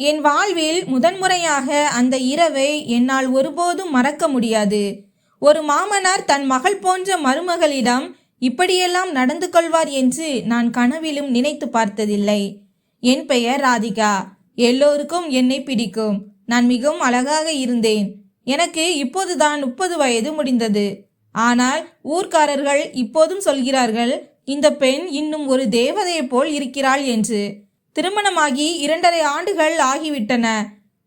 என் வாழ்வில் முதன்முறையாக அந்த இரவை என்னால் ஒருபோதும் மறக்க முடியாது. ஒரு மாமனார் தன் மகள் போன்ற மருமகளிடம் இப்படியெல்லாம் நடந்து கொள்வார் என்று நான் கனவிலும் நினைத்து பார்த்ததில்லை. என் பெயர் ராதிகா. எல்லோருக்கும் என்னை பிடிக்கும். நான் மிகவும் அழகாக இருந்தேன். எனக்கு இப்போதுதான் 30 வயது முடிந்தது. ஆனால் ஊர்க்காரர்கள் இப்போதும் சொல்கிறார்கள், இந்த பெண் இன்னும் ஒரு தேவதையைப் போல் இருக்கிறாள் என்று. திருமணமாகி 2.5 ஆண்டுகள் ஆகிவிட்டன.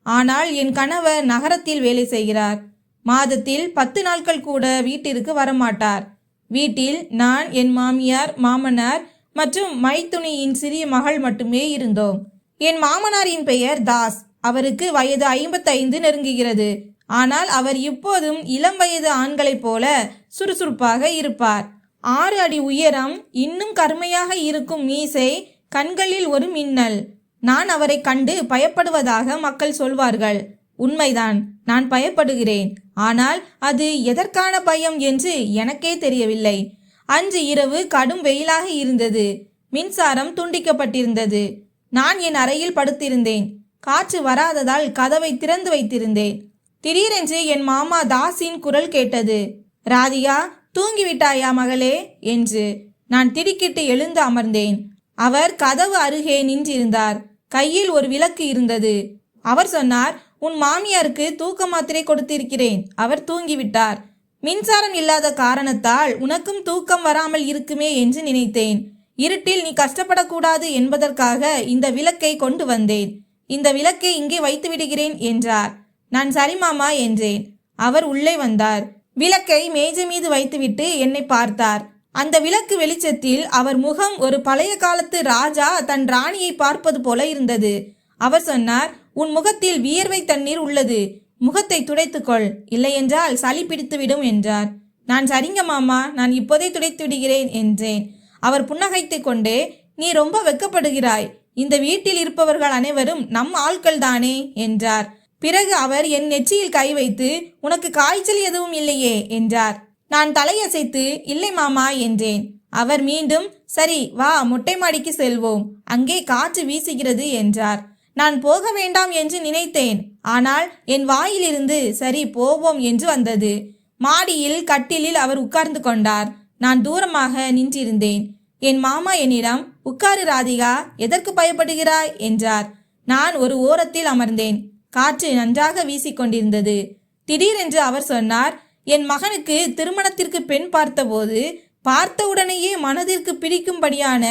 ஆனால் என் கணவர் நகரத்தில் வேலை செய்கிறார். மாதத்தில் 10 நாட்கள் கூட வீட்டிற்கு வரமாட்டார். வீட்டில் நான், என் மாமியார், மாமனார் மற்றும் மைத்துனியின் சிறிய மகள் மட்டுமே இருந்தோம். என் மாமனாரின் பெயர் தாஸ். அவருக்கு வயது 55 நெருங்குகிறது. ஆனால் அவர் இப்போதும் இளம் வயது ஆண்களைப் போல சுறுசுறுப்பாக இருப்பார். 6 அடி உயரம், இன்னும் கருமையாக இருக்கும் மீசை, கண்களில் ஒரு மின்னல். நான் அவரை கண்டு பயப்படுவதாக மக்கள் சொல்வார்கள். உண்மைதான், நான் பயப்படுகிறேன். ஆனால் அது எதற்கான பயம் என்று எனக்கே தெரியவில்லை. அன்று இரவு கடும் வெயிலாக இருந்தது. மின்சாரம் துண்டிக்கப்பட்டிருந்தது. நான் என் அறையில் படுத்திருந்தேன். காற்று வராததால் கதவை திறந்து வைத்திருந்தேன். திடீரென்று என் மாமா தாஸின் குரல் கேட்டது. ராதிகா, தூங்கிவிட்டாயா மகளே என்று. நான் திடுக்கிட்டு எழுந்து அமர்ந்தேன். அவர் கதவு அருகே நின்றிருந்தார். கையில் ஒரு விளக்கு இருந்தது. அவர் சொன்னார், உன் மாமியாருக்கு தூக்க மாத்திரை கொடுத்திருக்கிறேன். அவர் தூங்கிவிட்டார். மின்சாரம் இல்லாத காரணத்தால் உனக்கும் தூக்கம் வராமல் இருக்குமே என்று நினைத்தேன். இருட்டில் நீ கஷ்டப்படக்கூடாது என்பதற்காக இந்த விளக்கை கொண்டு வந்தேன். இந்த விளக்கை இங்கே வைத்து விடுகிறேன் என்றார். நான் சரி மாமா என்றேன். அவர் உள்ளே வந்தார். விளக்கை மேஜை மீது வைத்துவிட்டு என்னை பார்த்தார். அந்த விளக்கு வெளிச்சத்தில் அவர் முகம் ஒரு பழைய காலத்து ராஜா தன் ராணியை பார்ப்பது போல இருந்தது. அவர் சொன்னார், உன் முகத்தில் வியர்வை தண்ணீர் உள்ளது. முகத்தை துடைத்துக்கொள், இல்லையென்றால் சளி பிடித்துவிடும் என்றார். நான் சரிங்க மாமா, நான் இப்போதே துடைத்து விடுகிறேன் என்றேன். அவர் புன்னகைத்து கொண்டே, நீ ரொம்ப வெட்கப்படுகிறாய். இந்த வீட்டில் இருப்பவர்கள் அனைவரும் நம் ஆட்கள் தானே என்றார். பிறகு அவர் என் நெற்றியில் கை வைத்து, உனக்கு காய்ச்சல் எதுவும் இல்லையே என்றார். நான் தலையசைத்து இல்லை மாமா என்றேன். அவர் மீண்டும், சரி வா, மொட்டை மாடிக்கு செல்வோம், அங்கே காற்று வீசுகிறது என்றார். நான் போக வேண்டாம் என்று நினைத்தேன். ஆனால் என் வாயிலிருந்து சரி போவோம் என்று வந்தது. மாடியில் கட்டிலில் அவர் உட்கார்ந்து கொண்டார். நான் தூரமாக நின்றிருந்தேன். என் மாமா என்னிடம், உட்காரு ராதிகா, எதற்கு பயப்படுகிறாய் என்றார். நான் ஒரு ஓரத்தில் அமர்ந்தேன். காற்று நன்றாக வீசிக்கொண்டிருந்தது. திடீரென்று அவர் சொன்னார், என் மகனுக்கு திருமணத்திற்கு பெண் பார்த்தபோது பார்த்தவுடனேயே மனதிற்கு பிடிக்கும்படியான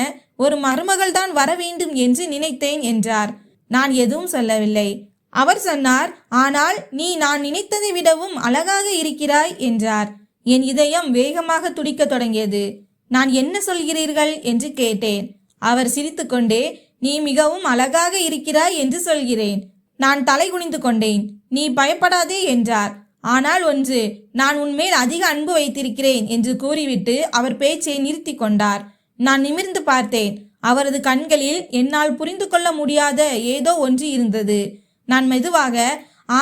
ஒரு மருமகள் தான் வர வேண்டும் என்று நினைத்தேன் என்றார். நான் எதுவும் சொல்லவில்லை. அவர் சொன்னார், ஆனால் நீ நான் நினைத்ததை விடவும் அழகாக இருக்கிறாய் என்றார். என் இதயம் வேகமாக துடிக்க தொடங்கியது. நான் என்ன சொல்கிறீர்கள் என்று கேட்டேன். அவர் சிரித்துக்கொண்டே, நீ மிகவும் அழகாக இருக்கிறாய் என்று சொல்கிறேன். நான் தலை குனிந்து கொண்டேன். நீ பயப்படாதே என்றார். ஆனால் ஒன்று, நான் உன்மேல் அதிக அன்பு வைத்திருக்கிறேன் என்று கூறிவிட்டு அவர் பேச்சை நிறுத்தி கொண்டார். நான் நிமிர்ந்து பார்த்தேன். அவரது கண்களில் என்னால் புரிந்து கொள்ள முடியாத ஏதோ ஒன்று இருந்தது. நான் மெதுவாக,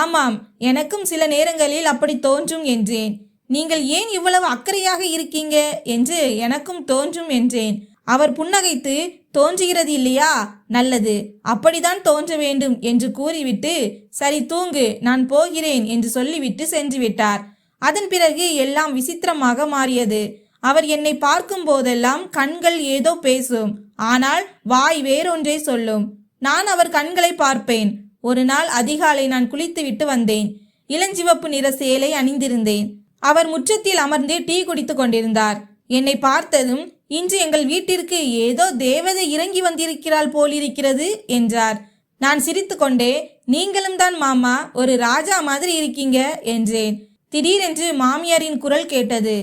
ஆமாம், எனக்கும் சில நேரங்களில் அப்படி தோன்றும் என்றேன். நீங்கள் ஏன் இவ்வளவு அக்கறையாக இருக்கீங்க என்று எனக்கும் தோன்றும் என்றேன். அவர் புன்னகைத்து, தோன்றுகிறது இல்லையா, நல்லது, அப்படிதான் தோன்ற வேண்டும் என்று கூறிவிட்டு, சரி தூங்கு, நான் போகிறேன் என்று சொல்லிவிட்டு சென்று விட்டார். அதன் பிறகு எல்லாம் விசித்திரமாக மாறியது. அவர் என்னை பார்க்கும் போதெல்லாம் கண்கள் ஏதோ பேசும், ஆனால் வாய் வேறொன்றை சொல்லும். நான் அவர் கண்களை பார்ப்பேன். ஒரு நாள் அதிகாலை நான் குளித்துவிட்டு வந்தேன். இளஞ்சிவப்பு நிற சேலை அணிந்திருந்தேன். அவர் முற்றத்தில் அமர்ந்து டீ குடித்து கொண்டிருந்தார். என்னை பார்த்ததும், இன்று எங்கள் வீட்டிற்கு ஏதோ தேவதை இறங்கி வந்திருக்கிறாள் போலிருக்கிறது என்றார். நான் சிரித்து கொண்டே, நீங்களும் தான் மாமா, ஒரு ராஜா மாதிரி இருக்கீங்க என்றேன். திடீரென்று மாமியாரின் குரல் கேட்டது.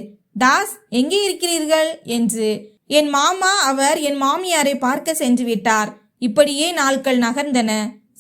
தாஸ், எங்கே இருக்கிறீர்கள் என்று. என் மாமா அவர் என் மாமியாரை பார்க்க சென்று விட்டார். இப்படியே நாட்கள் நகர்ந்தன.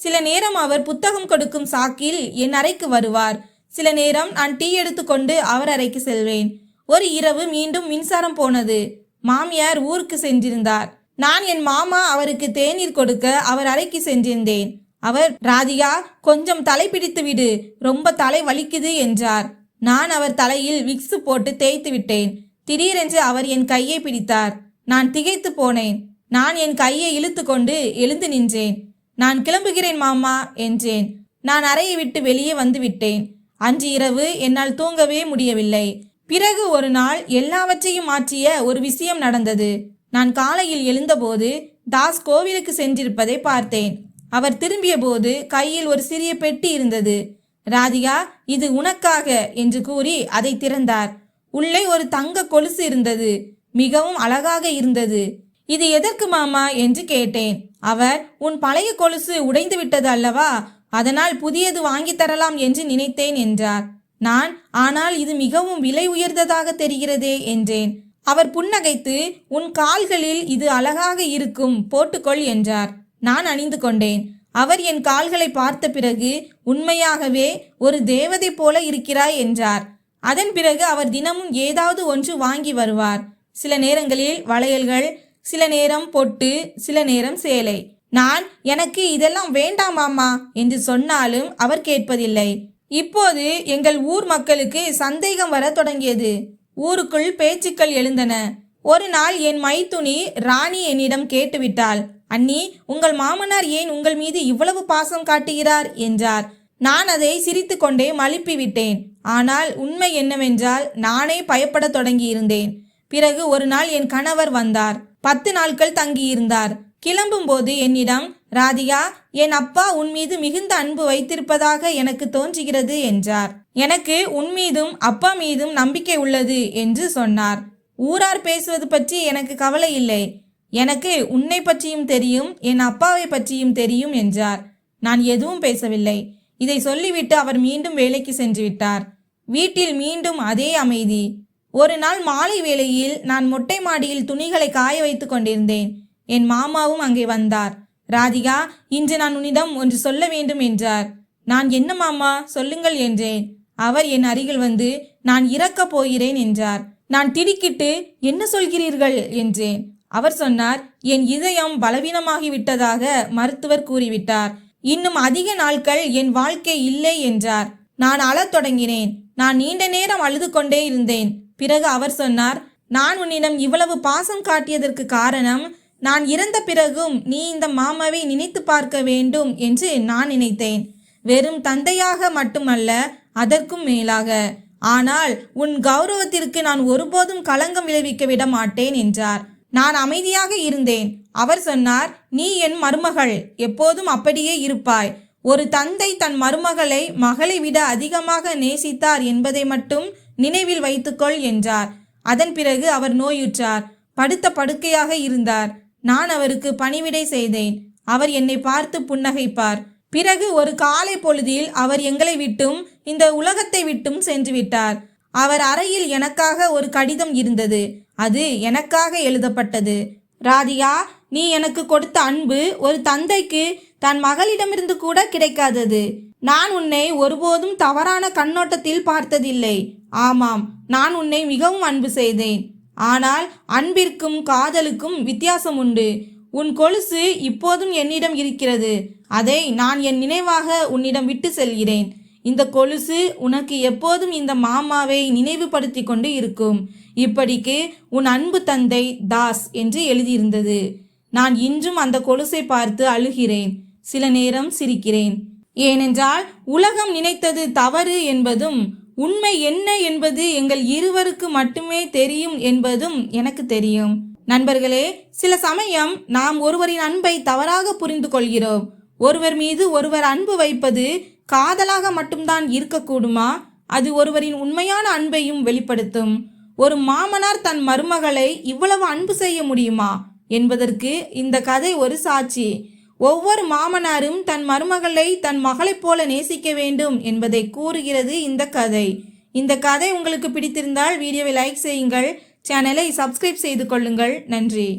சில நேரம் அவர் புத்தகம் கொடுக்கும் சாக்கில் என் அறைக்கு வருவார். சில நேரம் நான் டீ எடுத்துக்கொண்டு அவர் அறைக்கு செல்வேன். ஒரு இரவு மீண்டும் மின்சாரம் போனது. மாமியார் ஊருக்கு சென்றிருந்தார். நான் என் மாமா அவருக்கு தேநீர் கொடுக்க அவர் அறைக்கு சென்றிருந்தேன். அவர், ராதிகா, கொஞ்சம் தலை பிடித்து விடு, ரொம்ப தலை வலிக்குது என்றார். நான் அவர் தலையில் விக்ஸ் போட்டு தேய்த்து விட்டேன். திடீரென்று அவர் என் கையை பிடித்தார். நான் திகைத்து போனேன். நான் என் கையை இழுத்து கொண்டு எழுந்து நின்றேன். நான் கிளம்புகிறேன் மாமா என்றேன். நான் அறையை விட்டு வெளியே வந்து விட்டேன். அன்று இரவு என்னால் தூங்கவே முடியவில்லை. பிறகு ஒரு நாள் எல்லாவற்றையும் மாற்றிய ஒரு விஷயம் நடந்தது. நான் காலையில் எழுந்தபோது தாஸ் கோவிலுக்கு சென்றிருப்பதை பார்த்தேன். அவர் திரும்பிய போது கையில் ஒரு சிறிய பெட்டி இருந்தது. ராதிகா, இது உனக்காக என்று கூறி அதை திறந்தார். உள்ளே ஒரு தங்க கொலுசு இருந்தது. மிகவும் அழகாக இருந்தது. இது எதற்கு மாமா என்று கேட்டேன். அவர், உன் பழைய கொலுசு உடைந்து விட்டது அல்லவா, அதனால் புதியது வாங்கி தரலாம் என்று நினைத்தேன் என்றார். நான், ஆனால் இது மிகவும் விலை உயர்ந்ததாக தெரிகிறதே என்றேன். அவர் புன்னகைத்து, உன் கால்களில் இது அழகாக இருக்கும், போட்டுக்கொள் என்றார். நான் அணிந்து கொண்டேன். அவர் என் கால்களை பார்த்த பிறகு, உண்மையாகவே ஒரு தேவதை போல இருக்கிறாய் என்றார். அதன் பிறகு அவர் தினமும் ஏதாவது ஒன்று வாங்கி வருவார். சில நேரங்களில் வளையல்கள், சில நேரம் பொட்டு, சில நேரம் சேலை. நான், எனக்கு இதெல்லாம் வேண்டாம் மாமா என்று சொன்னாலும் அவர் கேட்பதில்லை. இப்போது எங்கள் ஊர் மக்களுக்கு சந்தேகம் வர தொடங்கியது. ஊருக்குள் பேச்சுக்கள் எழுந்தன. ஒரு நாள் என் மைத்துனி ராணி என்னிடம் கேட்டுவிட்டாள், அண்ணி, உங்கள் மாமனார் ஏன் உங்கள் மீது இவ்வளவு பாசம் காட்டுகிறார் என்றார். நான் அதை சிரித்து கொண்டே மழுப்பி விட்டேன். ஆனால் உண்மை என்னவென்றால் நானே பயப்பட தொடங்கியிருந்தேன். பிறகு ஒரு நாள் என் கணவர் வந்தார். 10 நாட்கள் தங்கியிருந்தார். கிளம்பும் போது என்னிடம், ராதிகா, என் அப்பா உன் மீது மிகுந்த அன்பு வைத்திருப்பதாக எனக்கு தோன்றுகிறது என்றார். எனக்கு உன் மீதும் அப்பா மீதும் நம்பிக்கை உள்ளது என்று சொன்னார். ஊரார் பேசுவது பற்றி எனக்கு கவலை இல்லை. எனக்கு உன்னை பற்றியும் தெரியும், என் அப்பாவை பற்றியும் தெரியும் என்றார். நான் எதுவும் பேசவில்லை. இதை சொல்லிவிட்டு அவர் மீண்டும் வேலைக்கு சென்று விட்டார். வீட்டில் மீண்டும் அதே அமைதி. ஒரு நாள் மாலை வேளையில் நான் மொட்டை மாடியில் துணிகளை காய வைத்து கொண்டிருந்தேன். என் மாமாவும் அங்கே வந்தார். ராதிகா, இன்று நான் உன்னிடம் ஒன்று சொல்ல வேண்டும் என்றார். நான், என்ன மாமா, சொல்லுங்கள் என்றேன். அவர் என் அருகில் வந்து, நான் இறக்கப் போகிறேன் என்றார். நான் திடுக்கிட்டு, என்ன சொல்கிறீர்கள் என்றேன். அவர் சொன்னார், என் இதயம் பலவீனமாகிவிட்டதாக மருத்துவர் கூறிவிட்டார். இன்னும் அதிக நாட்கள் என் வாழ்க்கை இல்லை என்றார். நான் அழத் தொடங்கினேன். நான் நீண்ட நேரம் அழுது கொண்டே இருந்தேன். பிறகு அவர் சொன்னார், நான் உன்னிடம் இவ்வளவு பாசம் காட்டியதற்கு காரணம், நான் இறந்த பிறகும் நீ இந்த மாமாவை நினைத்து பார்க்க வேண்டும் என்று நான் நினைத்தேன். வெறும் தந்தையாக மட்டுமல்ல, அதற்கும் மேலாக. ஆனால் உன் கௌரவத்திற்கு நான் ஒருபோதும் களங்கம் விளைவிக்க விட மாட்டேன் என்றார். நான் அமைதியாக இருந்தேன். அவர் சொன்னார், நீ என் மருமகள், எப்போதும் அப்படியே இருப்பாய். ஒரு தந்தை தன் மருமகளை மகளை விட அதிகமாக நேசித்தார் என்பதை மட்டும் நினைவில் வைத்துக்கொள் என்றார். அதன் பிறகு அவர் நோயுற்றார். படுத்த படுக்கையாக இருந்தார். நான் அவருக்கு பணிவிடை செய்தேன். அவர் என்னை பார்த்து புன்னகைப்பார். பிறகு ஒரு காலை பொழுதில் அவர் எங்களை விட்டும் இந்த உலகத்தை விட்டும் சென்று விட்டார். அவர் அறையில் எனக்காக ஒரு கடிதம் இருந்தது. அது எனக்காக எழுதப்பட்டது. ராதிகா, நீ எனக்கு கொடுத்த அன்பு ஒரு தந்தைக்கு தன் மகளிடமிருந்து கூட கிடைக்காதது. நான் உன்னை ஒருபோதும் தவறான கண்ணோட்டத்தில் பார்த்ததில்லை. ஆமாம், நான் உன்னை மிகவும் அன்பு செய்தேன். ஆனால் அன்பிற்கும் காதலுக்கும் வித்தியாசம் உண்டு. உன் கொலுசு இப்போதும் என்னிடம் இருக்கிறது. அதை நான் என் நினைவாக உன்னிடம் விட்டு செல்கிறேன். இந்த கொலுசு உனக்கு எப்போதும் இந்த மாமாவை நினைவுபடுத்தி கொண்டு இருக்கும். இப்படிக்கு உன் அன்பு தந்தை தாஸ் என்று எழுதியிருந்தது. நான் இன்றும் அந்த கொலுசை பார்த்து அழுகிறேன். சில நேரம் சிரிக்கிறேன். ஏனென்றால் உலகம் நினைத்தது தவறு என்பதும் உண்மை என்ன என்பது எங்கள் இருவருக்கு மட்டுமே தெரியும் என்பதும் எனக்கு தெரியும். நண்பர்களே, சில சமயம் நாம் ஒருவரின் அன்பை தவறாக புரிந்து கொள்கிறோம். ஒருவர் மீது ஒருவர் அன்பு வைப்பது காதலாக மட்டும்தான் இருக்கக்கூடுமா? அது ஒருவரின் உண்மையான அன்பையும் வெளிப்படுத்தும். ஒரு மாமனார் தன் மருமகளை இவ்வளவு அன்பு செய்ய முடியுமா என்பதற்கு இந்த கதை ஒரு சாட்சி. ஒவ்வொரு மாமனாரும் தன் மருமகளை தன் மகளைப் போல நேசிக்க வேண்டும் என்பதை கூறுகிறது இந்த கதை. இந்த கதை உங்களுக்கு பிடித்திருந்தால் வீடியோவை லைக் செய்யுங்கள், சேனலை சப்ஸ்கிரைப் செய்து கொள்ளுங்கள். நன்றி.